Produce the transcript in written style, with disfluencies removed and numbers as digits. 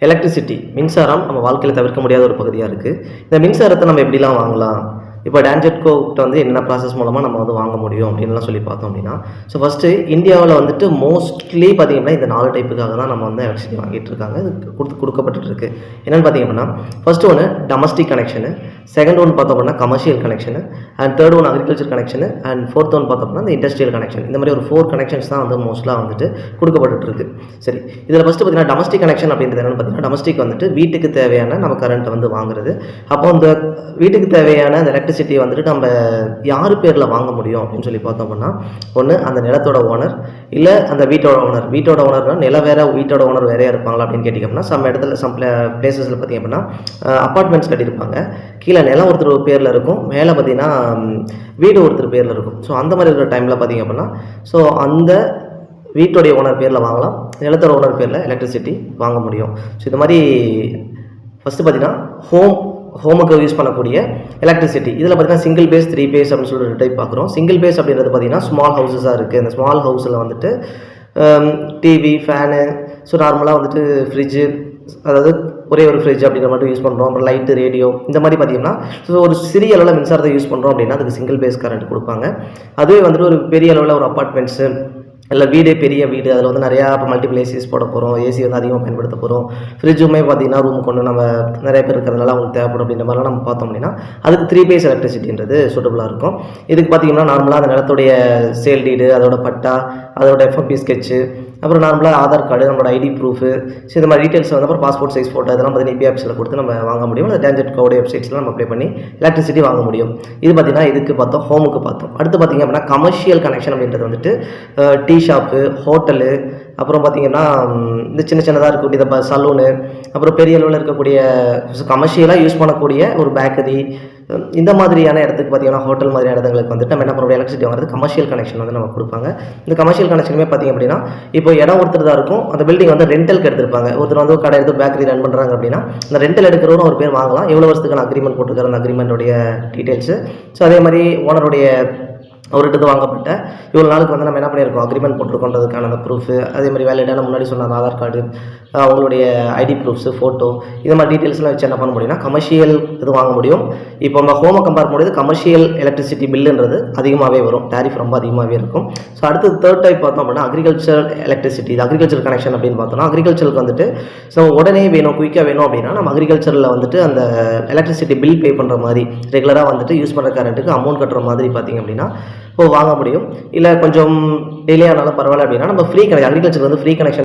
Electricity மின்சாரம் நம்ம வாழ்க்கையில் தவிர்க்க முடியாத ஒரு பகுதியாக இருக்குது. இந்த மின்சாரத்தை நம்ம எப்படிலாம் வாங்கலாம்? இப்போ டான்ஜெட்கோகிட்ட வந்து என்னென்ன ப்ராசஸ் மூலமாக நம்ம வந்து வாங்க முடியும் அப்படின்லாம் சொல்லி பார்த்தோம் அப்படின்னா, ஸோ ஃபஸ்ட்டு இந்தியாவில் வந்துட்டு மோஸ்ட்லி பார்த்திங்கன்னா இந்த 4 டைப்புக்காக தான் நம்ம வந்து எலக்ட்ரிசிட்டி வாங்கிட்டு இருக்காங்க. இது கொடுக்கப்பட்டு இருக்கு. என்னென்னு பார்த்திங்க அப்படின்னா, ஃபஸ்ட்டு ஒன்று டொமஸ்டிக் கனெக்ஷனு, செகண்ட் ஒன் பார்த்தோம் அப்படின்னா commercial connection, and third one agriculture connection, and fourth one பார்த்தோம் அப்படின்னா இந்த இண்டஸ்ட்ரியல் கனெக்ஷன். இந்த மாதிரி ஒரு 4 கனெக்ஷன்ஸ் தான் வந்து மோஸ்ட்லாக வந்துட்டு கொடுக்கப்பட்டு இருக்கு. சரி, இதில் ஃபஸ்ட்டு பார்த்தீங்கன்னா டொமஸ்டிக் கனெக்ஷன் அப்படின்றது என்னென்னு பார்த்தீங்கன்னா, டொமஸ்டிக் வந்துட்டு வீட்டுக்கு தேவையான நம்ம கரண்ட்டை வந்து வாங்குறது. அப்போ இந்த வீட்டுக்கு தேவையான அந்த எலக்ட்ரிசிட்டி வந்துட்டு நம்ம யார் பேரில் வாங்க முடியும் அப்படின்னு சொல்லி பார்த்தோம் அப்படின்னா, ஒன்று அந்த நிலத்தோட ஓனர், இல்லை அந்த வீட்டோட ஓனர். வீட்டோட ஓனர்னால் நில வேற, வீட்டோட ஓனர் வேறையாக இருப்பாங்களா அப்படின்னு கேட்டிங்கன்னா, சம் இடத்துல சம் பிளேசஸில் பார்த்திங்க அப்படின்னா அப்பார்ட்மெண்ட்ஸ் கட்டியிருப்பாங்க. கீழே நிலம் ஒருத்தர் பேரில் இருக்கும், மேலே பார்த்திங்கன்னா வீடு ஒருத்தர் பேரில் இருக்கும். ஸோ அந்த மாதிரி இருக்கிற டைமில் பார்த்திங்க அப்படின்னா, ஸோ அந்த வீட்டோடைய ஓனர் பேரில் வாங்கலாம், நிலத்தோட ஓனர் பேரில் எலக்ட்ரிசிட்டி வாங்க முடியும். ஸோ இது மாதிரி ஃபஸ்ட்டு பார்த்திங்கன்னா ஹோமுக்கு யூஸ் பண்ணக்கூடிய எலக்ட்ரிசிட்டி. இதில் பார்த்தீங்கன்னா சிங்கிள் பேஸ், 3 பேஸ் அப்படின்னு சொல்லிட்டு டைப் பார்க்குறோம். சிங்கிள் பேஸ் அப்படின்றது பார்த்தீங்கன்னா ஸ்மால் ஹவுஸஸாக இருக்குது. இந்த ஸ்மால் ஹவுஸில் வந்துட்டு டிவி, ஃபேனு, ஸோ நார்மலாக வந்துட்டு ஃப்ரிட்ஜு, அதாவது ஒரே ஒரு ஃப்ரிட்ஜ் அப்படின்ற மட்டும் யூஸ் பண்ணுறோம். அப்புறம் லைட்டு, ரேடியோ, இந்த மாதிரி பார்த்திங்கன்னா ஸோ ஒரு சிறிய அளவில் மின்சாரத்தை யூஸ் பண்ணுறோம் அப்படின்னா அதுக்கு சிங்கிள் பேஸ் கரண்ட் கொடுப்பாங்க. அதுவே வந்துட்டு ஒரு பெரிய அளவில் ஒரு அப்பார்ட்மெண்ட்ஸு இல்லை வீடே பெரிய வீடு, அதில் வந்து நிறையா இப்போ மல்டிபிள் ஏசிஸ் போட போகிறோம், ஏசி வந்து அதிகமாக பயன்படுத்த போகிறோம். ஃப்ரிட்ஜுமே பார்த்திங்கன்னா ரூம் கொண்டு நம்ம நிறைய பேர் இருக்கிறதுனால அவங்களுக்கு தேவைப்படும் அப்படின்ற மாதிரிலாம் நம்ம பார்த்தோம் அப்படின்னா அதுக்கு 3 பேஸ் எலக்ட்ரிசிட்டின்றது சூட்டபுளாக இருக்கும். இதுக்கு பார்த்திங்கன்னா நார்மலாக அந்த நிலத்துடைய சேல் டீடு, அதோட பட்டா, அதோட எஃப்எம்பி ஸ்கெட்சு, அப்புறம் நார்மலாக ஆதார் கார்டு, நம்மளோட ஐடி ப்ரூஃபு, ஸோ இந்த மாதிரி டீட்டெயில்ஸ் வந்து அப்புறம் பாஸ்போர்ட் சைஸ் ஃபோட்டோ இதெல்லாம் பார்த்தீங்கன்னா இபிஆப்ஸில் கொடுத்து நம்ம வாங்க முடியும். அந்த டான்ஜெட்கோடைய வெப்சைட்ஸ்லாம் நம்ம அப்ளை பண்ணி எலக்ட்ரிசிட்டி வாங்க முடியும். இது பார்த்திங்கன்னா இதுக்கு பார்த்தோம், ஹோமுக்கு பார்த்தோம். அடுத்து பார்த்திங்க அப்படின்னா கமர்ஷியல் கனெக்ஷன் அப்படின்றது வந்துட்டு டீ ஷாப்பு, ஹோட்டலு, அப்புறம் பார்த்திங்கன்னா இந்த சின்னதாக இருக்கக்கூடிய இந்த சலூனு, அப்புறம் பெரிய அளவில் இருக்கக்கூடிய கமர்ஷியலாக யூஸ் பண்ணக்கூடிய ஒரு பேக்கரி, இந்த மாதிரியான இடத்துக்கு பார்த்திங்கன்னா ஹோட்டல் மாதிரியான இடங்களுக்கு வந்துட்டு நம்ம என்ன பண்ணுவோம், எலக்ட்ரிசிட்டி வாங்குறது கமர்ஷியல் கனெக்ஷன் வந்து நம்ம கொடுப்பாங்க. இந்த கமர்ஷியல் கனெக்ஷனுமே பார்த்திங்க அப்படின்னா இப்போ இடம் ஒருத்தர் தான் இருக்கும், அந்த பில்டிங் வந்து ரெண்டலுக்கு எடுத்திருப்பாங்க. ஒருத்தர் வந்து கடை எடுத்து பேக்கரி ரன் பண்ணுறாங்க அப்படின்னா இந்த ரெண்டல் எடுக்கிறவரும் ஒரு பேர் வாங்கலாம். எவ்வளோ வருஷத்துக்கான அக்ரிமெண்ட் போட்டுருக்காரு, அந்த அக்ரிமெண்ட்டுடைய டீட்டெயில்ஸு. ஸோ அதே மாதிரி ஓனருடைய அவர்கிட்ட வாங்கப்பட்ட இவ்வளோ நாளுக்கு வந்து நம்ம என்ன பண்ணியிருக்கோம், அக்ரிமெண்ட் போட்டிருக்கோன்றதுக்கான அந்த ப்ரூஃபு, அதே மாதிரி வேலிடான முன்னாடி சொன்ன அந்த ஆதார் கார்டு, அவங்களுடைய ஐடி ப்ரூஃப்ஸு, ஃபோட்டோ, இது மாதிரி டீட்டெயில்ஸ்லாம் வச்சு என்ன பண்ண முடியும்னா கமர்ஷியல் இது வாங்க முடியும். இப்போ நம்ம ஹோமை கம்பேர் பண்ணும்போது கமர்ஷியல் எலக்ட்ரிசிட்டி பில்லுன்றது அதிகமாகவே வரும், டேரிஃப் ரொம்ப அதிகமாகவே இருக்கும். ஸோ அடுத்து தேர்ட் டைப் பார்த்தோம் அப்படின்னா அக்ரிகல்ச்சர் எலக்ட்ரிசிட்டி. இது அக்ரிகல்ச்சர் கனெக்ஷன் அப்படின்னு பார்த்தோம்னா அக்ரிகல்ச்சருக்கு வந்துட்டு ஸோ உடனே வேணும், குயிக்காக வேணும் அப்படின்னா நம்ம அக்ரிகல்ச்சரில் வந்துட்டு அந்த எலக்ட்ரிசிட்டி பில் பே பண்ணுற மாதிரி ரெகுலராக வந்துட்டு யூஸ் பண்ணுற கரண்ட்டுக்கு அமௌண்ட் கட்டுற மாதிரி பார்த்திங்க அப்படின்னா இப்போ வாங்க முடியும். இல்லை கொஞ்சம் டிலே ஆனாலும் பரவாயில்ல அப்படின்னா நம்ம ஃப்ரீ கனெக்ஷன், அக்ரிகல்ச்சர் வந்து ஃப்ரீ கனெக்ஷன்